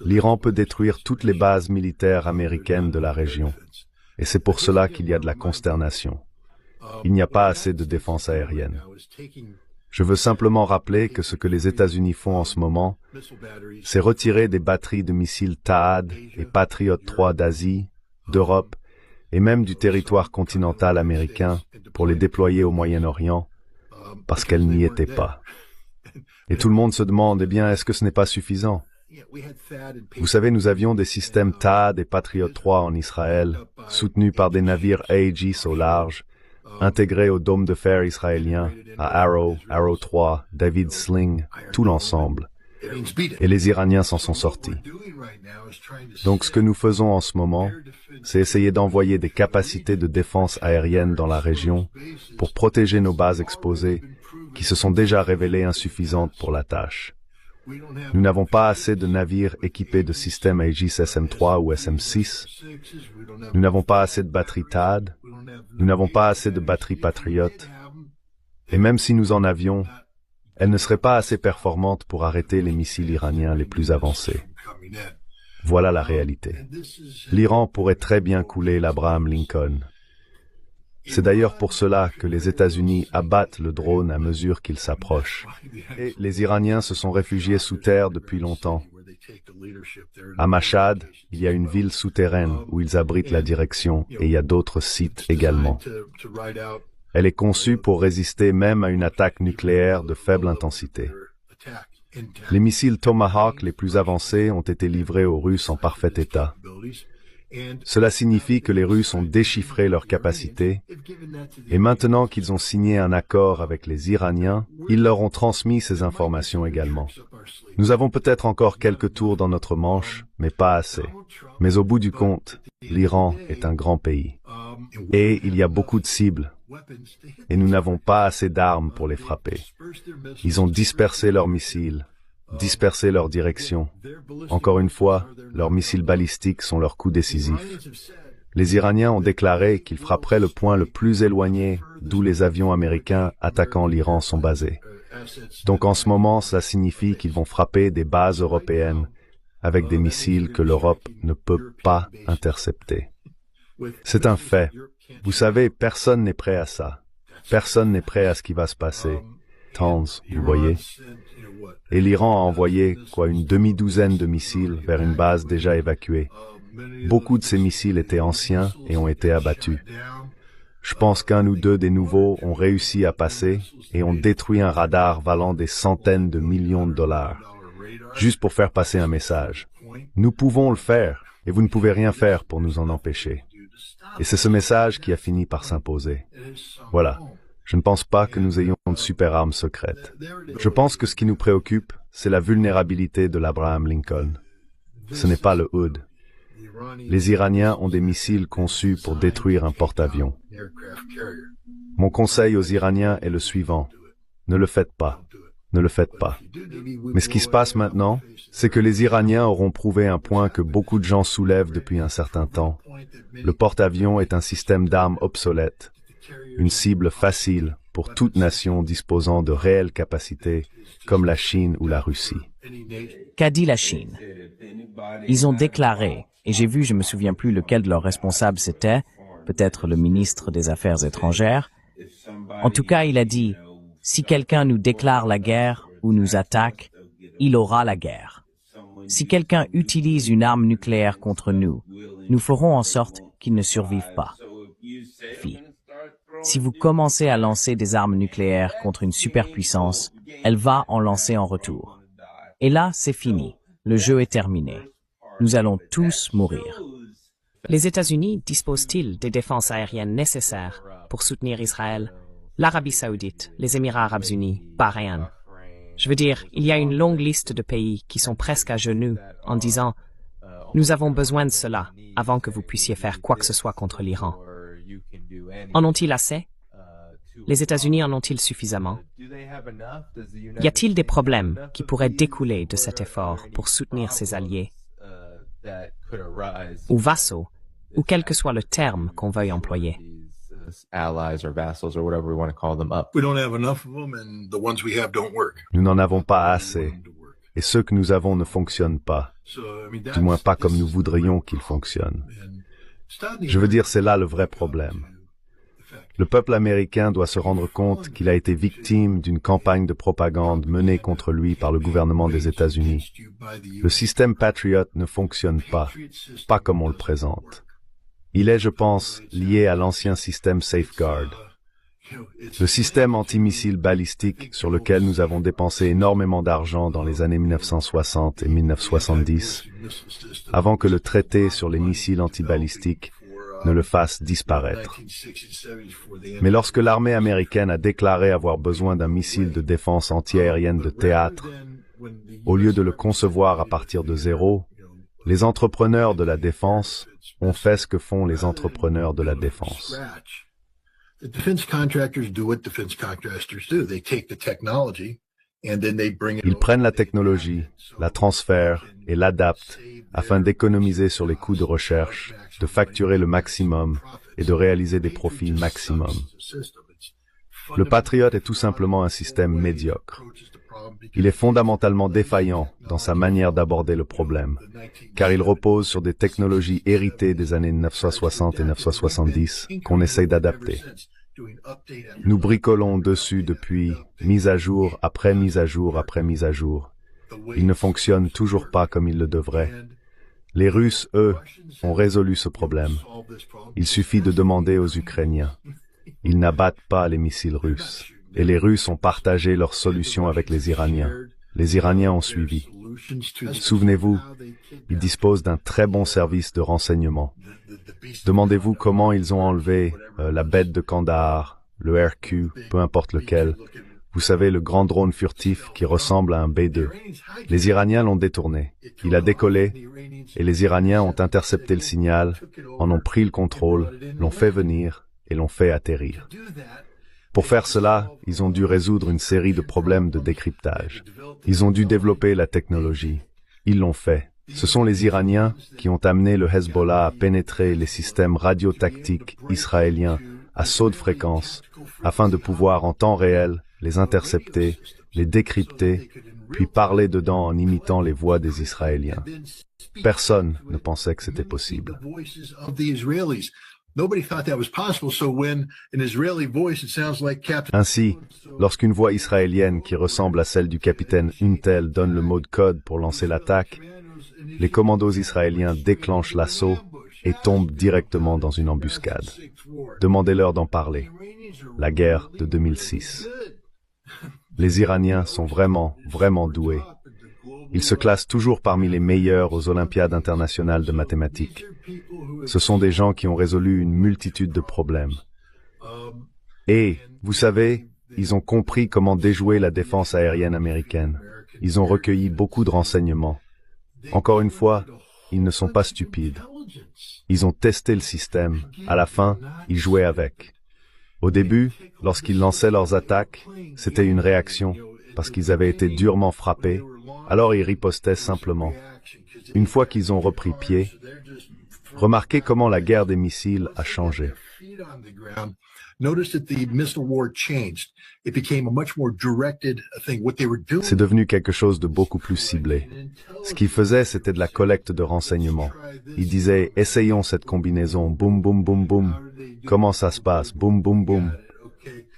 L'Iran peut détruire toutes les bases militaires américaines de la région. Et c'est pour cela qu'il y a de la consternation. Il n'y a pas assez de défense aérienne. Je veux simplement rappeler que ce que les États-Unis font en ce moment, c'est retirer des batteries de missiles THAAD et Patriot 3 d'Asie, d'Europe et même du territoire continental américain pour les déployer au Moyen-Orient, parce qu'elles n'y étaient pas. Et tout le monde se demande, eh bien, est-ce que ce n'est pas suffisant? Vous savez, nous avions des systèmes THAAD et Patriot 3 en Israël, soutenus par des navires Aegis au large, intégrés au dôme de fer israélien, à Arrow, Arrow 3, David Sling, tout l'ensemble. Et les Iraniens s'en sont sortis. Donc ce que nous faisons en ce moment, c'est essayer d'envoyer des capacités de défense aérienne dans la région pour protéger nos bases exposées, qui se sont déjà révélées insuffisantes pour la tâche. Nous n'avons pas assez de navires équipés de systèmes Aegis SM-3 ou SM-6. Nous n'avons pas assez de batteries THAAD. Nous n'avons pas assez de batteries Patriot. Et même si nous en avions, elles ne seraient pas assez performantes pour arrêter les missiles iraniens les plus avancés. Voilà la réalité. L'Iran pourrait très bien couler l'Abraham Lincoln. C'est d'ailleurs pour cela que les États-Unis abattent le drone à mesure qu'il s'approche. Et les Iraniens se sont réfugiés sous terre depuis longtemps. À Mashhad, il y a une ville souterraine où ils abritent la direction et il y a d'autres sites également. Elle est conçue pour résister même à une attaque nucléaire de faible intensité. Les missiles Tomahawk les plus avancés ont été livrés aux Russes en parfait état. Cela signifie que les Russes ont déchiffré leurs capacités et maintenant qu'ils ont signé un accord avec les Iraniens, ils leur ont transmis ces informations également. Nous avons peut-être encore quelques tours dans notre manche, mais pas assez. Mais au bout du compte, l'Iran est un grand pays. Et il y a beaucoup de cibles. Et nous n'avons pas assez d'armes pour les frapper. Ils ont dispersé leurs missiles, dispersé leur direction. Encore une fois, leurs missiles balistiques sont leur coup décisif. Les Iraniens ont déclaré qu'ils frapperaient le point le plus éloigné d'où les avions américains attaquant l'Iran sont basés. Donc en ce moment, cela signifie qu'ils vont frapper des bases européennes avec des missiles que l'Europe ne peut pas intercepter. C'est un fait. Vous savez, personne n'est prêt à ça. Personne n'est prêt à ce qui va se passer. Tanz, vous voyez. Et l'Iran a envoyé, une demi-douzaine de missiles vers une base déjà évacuée. Beaucoup de ces missiles étaient anciens et ont été abattus. Je pense qu'un ou deux des nouveaux ont réussi à passer et ont détruit un radar valant des centaines de millions de dollars, juste pour faire passer un message. Nous pouvons le faire, et vous ne pouvez rien faire pour nous en empêcher. Et c'est ce message qui a fini par s'imposer. Voilà. Je ne pense pas que nous ayons de super armes secrètes. Je pense que ce qui nous préoccupe, c'est la vulnérabilité de l'Abraham Lincoln. Ce n'est pas le Hood. Les Iraniens ont des missiles conçus pour détruire un porte-avions. Mon conseil aux Iraniens est le suivant. Ne le faites pas. Ne le faites pas. Mais ce qui se passe maintenant, c'est que les Iraniens auront prouvé un point que beaucoup de gens soulèvent depuis un certain temps. Le porte-avions est un système d'armes obsolète, une cible facile pour toute nation disposant de réelles capacités, comme la Chine ou la Russie. Qu'a dit la Chine? Ils ont déclaré, et j'ai vu, je me souviens plus lequel de leurs responsables c'était, peut-être le ministre des Affaires étrangères. En tout cas, il a dit, si quelqu'un nous déclare la guerre ou nous attaque, il aura la guerre. Si quelqu'un utilise une arme nucléaire contre nous, nous ferons en sorte qu'il ne survive pas. Si vous commencez à lancer des armes nucléaires contre une superpuissance, elle va en lancer en retour. Et là, c'est fini. Le jeu est terminé. Nous allons tous mourir. Les États-Unis disposent-ils des défenses aériennes nécessaires pour soutenir Israël, l'Arabie Saoudite, les Émirats Arabes Unis, Bahreïn? Je veux dire, il y a une longue liste de pays qui sont presque à genoux en disant « Nous avons besoin de cela avant que vous puissiez faire quoi que ce soit contre l'Iran. » En ont-ils assez? Les États-Unis en ont-ils suffisamment? Y a-t-il des problèmes qui pourraient découler de cet effort pour soutenir ses alliés ou vassaux, ou quel que soit le terme qu'on veuille employer? Nous n'en avons pas assez, et ceux que nous avons ne fonctionnent pas, du moins pas comme nous voudrions qu'ils fonctionnent. Je veux dire, c'est là le vrai problème. Le peuple américain doit se rendre compte qu'il a été victime d'une campagne de propagande menée contre lui par le gouvernement des États-Unis. Le système Patriot ne fonctionne pas comme on le présente. Il est, je pense, lié à l'ancien système Safeguard. Le système antimissile balistique sur lequel nous avons dépensé énormément d'argent dans les années 1960 et 1970, avant que le traité sur les missiles antibalistiques ne le fasse disparaître. Mais lorsque l'armée américaine a déclaré avoir besoin d'un missile de défense antiaérienne de théâtre, au lieu de le concevoir à partir de zéro, les entrepreneurs de la défense ont fait ce que font les entrepreneurs de la défense. Ils prennent la technologie, la transfèrent et l'adaptent afin d'économiser sur les coûts de recherche, de facturer le maximum et de réaliser des profits maximum. Le Patriot est tout simplement un système médiocre. Il est fondamentalement défaillant dans sa manière d'aborder le problème, car il repose sur des technologies héritées des années 1960 et 1970 qu'on essaye d'adapter. Nous bricolons dessus depuis mise à jour après mise à jour après mise à jour. Il ne fonctionne toujours pas comme il le devrait. Les Russes, eux, ont résolu ce problème. Il suffit de demander aux Ukrainiens. Ils n'abattent pas les missiles russes. Et les Russes ont partagé leur solution avec les Iraniens. Les Iraniens ont suivi. Souvenez-vous, ils disposent d'un très bon service de renseignement. Demandez-vous comment ils ont enlevé la bête de Kandahar, le RQ, peu importe lequel. Vous savez, le grand drone furtif qui ressemble à un B-2. Les Iraniens l'ont détourné. Il a décollé et les Iraniens ont intercepté le signal, en ont pris le contrôle, l'ont fait venir et l'ont fait atterrir. Pour faire cela, ils ont dû résoudre une série de problèmes de décryptage. Ils ont dû développer la technologie. Ils l'ont fait. Ce sont les Iraniens qui ont amené le Hezbollah à pénétrer les systèmes radiotactiques israéliens à saut de fréquence, afin de pouvoir en temps réel les intercepter, les décrypter, puis parler dedans en imitant les voix des Israéliens. Personne ne pensait que c'était possible. Ainsi, lorsqu'une voix israélienne qui ressemble à celle du capitaine Untel donne le mot de code pour lancer l'attaque, les commandos israéliens déclenchent l'assaut et tombent directement dans une embuscade. Demandez-leur d'en parler. La guerre de 2006. Les Iraniens sont vraiment doués. Ils se classent toujours parmi les meilleurs aux Olympiades internationales de mathématiques. Ce sont des gens qui ont résolu une multitude de problèmes. Et, vous savez, ils ont compris comment déjouer la défense aérienne américaine. Ils ont recueilli beaucoup de renseignements. Encore une fois, ils ne sont pas stupides. Ils ont testé le système. À la fin, ils jouaient avec. Au début, lorsqu'ils lançaient leurs attaques, c'était une réaction, parce qu'ils avaient été durement frappés, alors ils ripostaient simplement. Une fois qu'ils ont repris pied, remarquez comment la guerre des missiles a changé. C'est devenu quelque chose de beaucoup plus ciblé. Ce qu'ils faisaient, c'était de la collecte de renseignements. Ils disaient, essayons cette combinaison, boum, boum, boum, boum. Comment ça se passe, boum, boum, boum.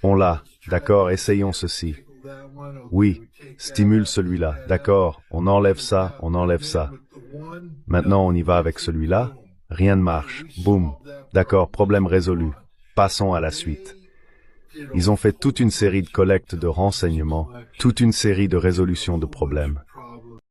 On l'a, d'accord, essayons ceci. Oui, stimule celui-là, d'accord, on enlève ça, on enlève ça. Maintenant, on y va avec celui-là, rien ne marche, boum. D'accord, problème résolu. Passons à la suite. Ils ont fait toute une série de collectes de renseignements, toute une série de résolutions de problèmes.